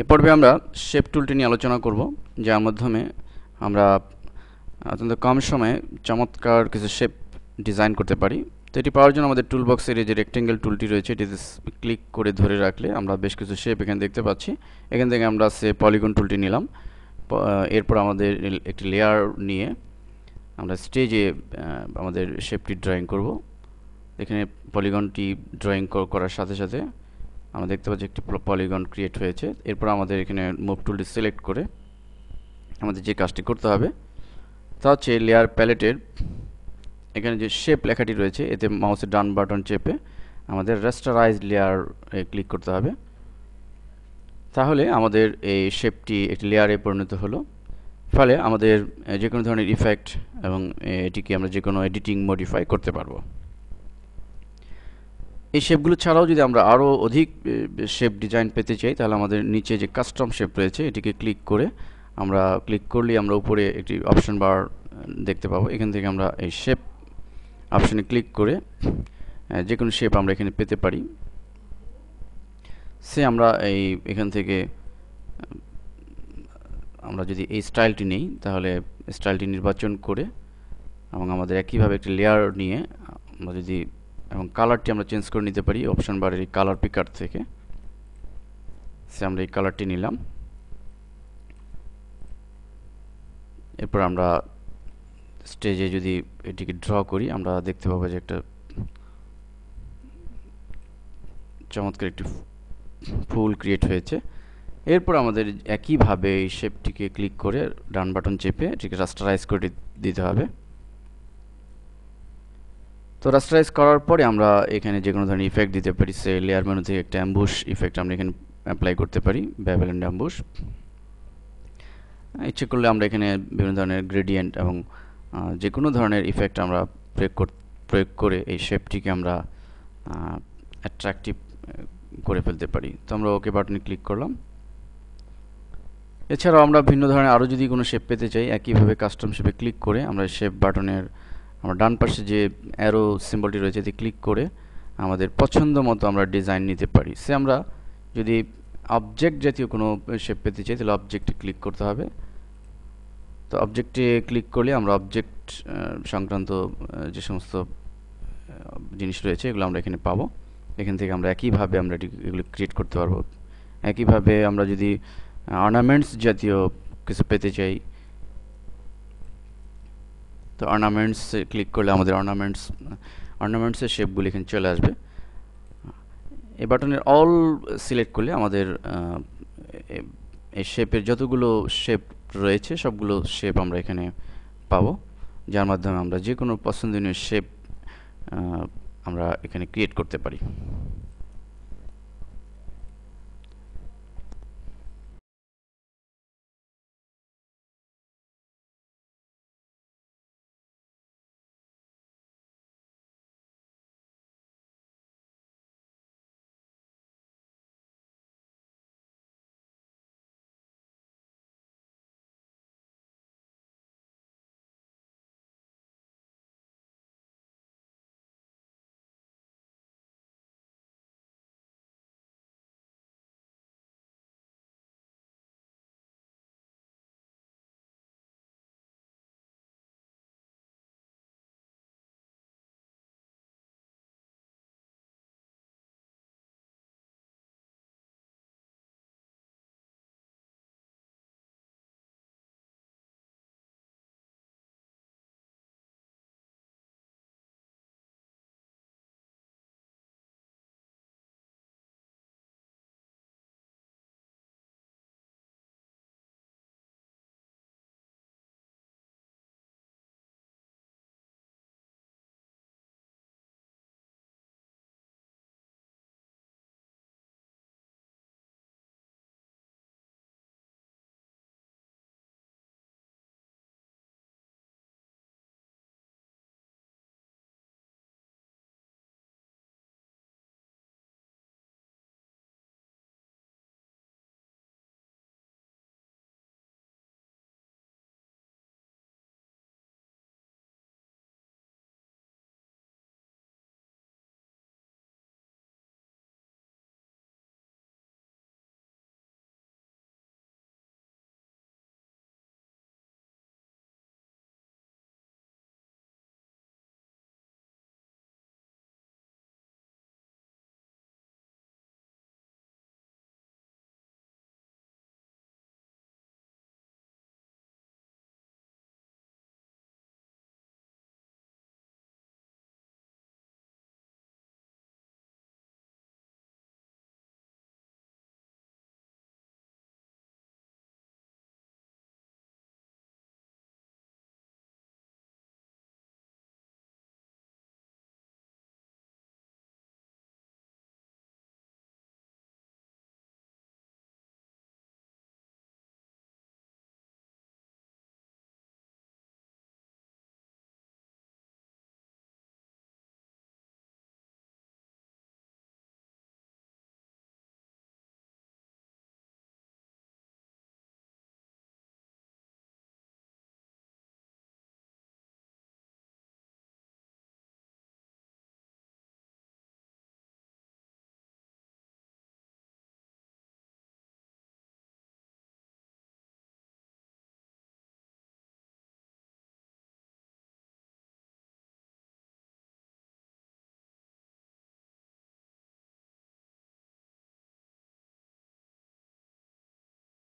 এ পর্বে আমরা শেপ টুলটি নিয়ে আলোচনা করব, যার মাধ্যমে আমরা অত্যন্ত কম সময়ে চমৎকার কিছু শেপ ডিজাইন করতে পারি। তো এটি পাওয়ার জন্য আমাদের টুল বক্সের এই যে রেক্টেঙ্গেল টুলটি রয়েছে, এটিতে ক্লিক করে ধরে রাখলে আমরা বেশ কিছু শেপ এখানে দেখতে পাচ্ছি। এখান থেকে আমরা পলিগন টুলটি নিলাম। এরপর আমাদের একটি লেয়ার নিয়ে আমরা স্টেজে আমাদের শেপটি ড্রয়িং করব। এখানে পলিগনটি ড্রয়িং করার সাথে সাথে আমরা দেখতে পাচ্ছি একটি পলিগন ক্রিয়েট হয়েছে। এরপর আমাদের এখানে মুভ টুলটি সিলেক্ট করে আমাদের যে কাজটি করতে হবে তা হচ্ছে লেয়ার প্যালেটের এখানে যে শেপ লেখাটি রয়েছে, এতে মাউসের ডান বাটন চেপে আমাদের রাস্টারাইজ লেয়ার ক্লিক করতে হবে। তাহলে আমাদের এই শেপটি একটি লেয়ারে পরিণত হলো। ফলে আমাদের যে কোনো ধরনের ইফেক্ট এবং এটিকে আমরা যে কোনো এডিটিং মডিফাই করতে পারবো। এই শেপগুলো ছাড়াও যদি আমরা আরও অধিক শেপ ডিজাইন পেতে চাই, তাহলে আমাদের নিচে যে কাস্টম শেপ রয়েছে এটিকে ক্লিক করে আমরা করলেই আমরা উপরে একটি অপশন বার দেখতে পাবো। এখান থেকে আমরা এই শেপ অপশনে ক্লিক করে যে কোনো শেপ আমরা এখানে পেতে পারি। আমরা এখান থেকে আমরা যদি এই স্টাইলটি নেই, তাহলে স্টাইলটি নির্বাচন করে এবং আমাদের একইভাবে একটি লেয়ার নিয়ে আমরা যদি এবং কালারটি আমরা চেঞ্জ করে নিতে পারি অপশন বারের এই কালার পিকার থেকে। আমরা এই কালারটি নিলাম। এরপর আমরা স্টেজে যদি এটিকে ড্র করি, আমরা দেখতে পাবো যে একটা চমৎকার একটি ফুল ক্রিয়েট হয়েছে। এরপর আমাদের একইভাবে এই শেপটিকে ক্লিক করে ডান বাটন চেপে এটিকে রাস্টারাইজ করে দিতে হবে। তো রাস্টারাইজ করার পরে আমরা এখানে যে কোনো ধরনের ইফেক্ট দিতে পারি। লেয়ার মেনু থেকে একটা অ্যাম্বুশ ইফেক্ট আমরা এখানে অ্যাপ্লাই করতে পারি, বেভেল এন্ড অ্যাম্বুশ। ইচ্ছে করলে আমরা এখানে বিভিন্ন ধরনের গ্রেডিয়েন্ট এবং যে কোনো ধরনের ইফেক্ট আমরা প্রয়োগ করে এই শেপটিকে আমরা অ্যাট্রাকটিভ করে ফেলতে পারি। তো আমরা ওকে বাটনে ক্লিক করলাম। এছাড়াও আমরা ভিন্ন ধরনের আরও যদি কোনো শেপ পেতে চাই, একইভাবে কাস্টম শেপে ক্লিক করে আমরা শেপ বাটনের আমরা ডান পাশে যে অ্যারো সিম্বলটি রয়েছে এতে ক্লিক করে আমাদের পছন্দ মতো আমরা ডিজাইন নিতে পারি। আমরা যদি অবজেক্ট জাতীয় কোনো শেপ পেতে চাই, তাহলে অবজেক্টে ক্লিক করতে হবে। তো অবজেক্টে ক্লিক করলে আমরা অবজেক্ট সংক্রান্ত যে সমস্ত জিনিস রয়েছে এগুলো আমরা এখানে পাবো। এখান থেকে আমরা একইভাবে আমরা এগুলো ক্রিয়েট করতে পারবো। একইভাবে আমরা যদি অর্নামেন্টস জাতীয় কিছু পেতে চাই, তো অর্নামেন্টসে ক্লিক করলে আমাদের অর্নামেন্টসের শেপগুলো এখানে চলে আসবে। এই বাটনের অল সিলেক্ট করলে আমাদের এই শেপের যতগুলো শেপ রয়েছে সবগুলো শেপ আমরা এখানে পাবো, যার মাধ্যমে আমরা যে কোনো পছন্দনীয় শেপ আমরা এখানে ক্রিয়েট করতে পারি।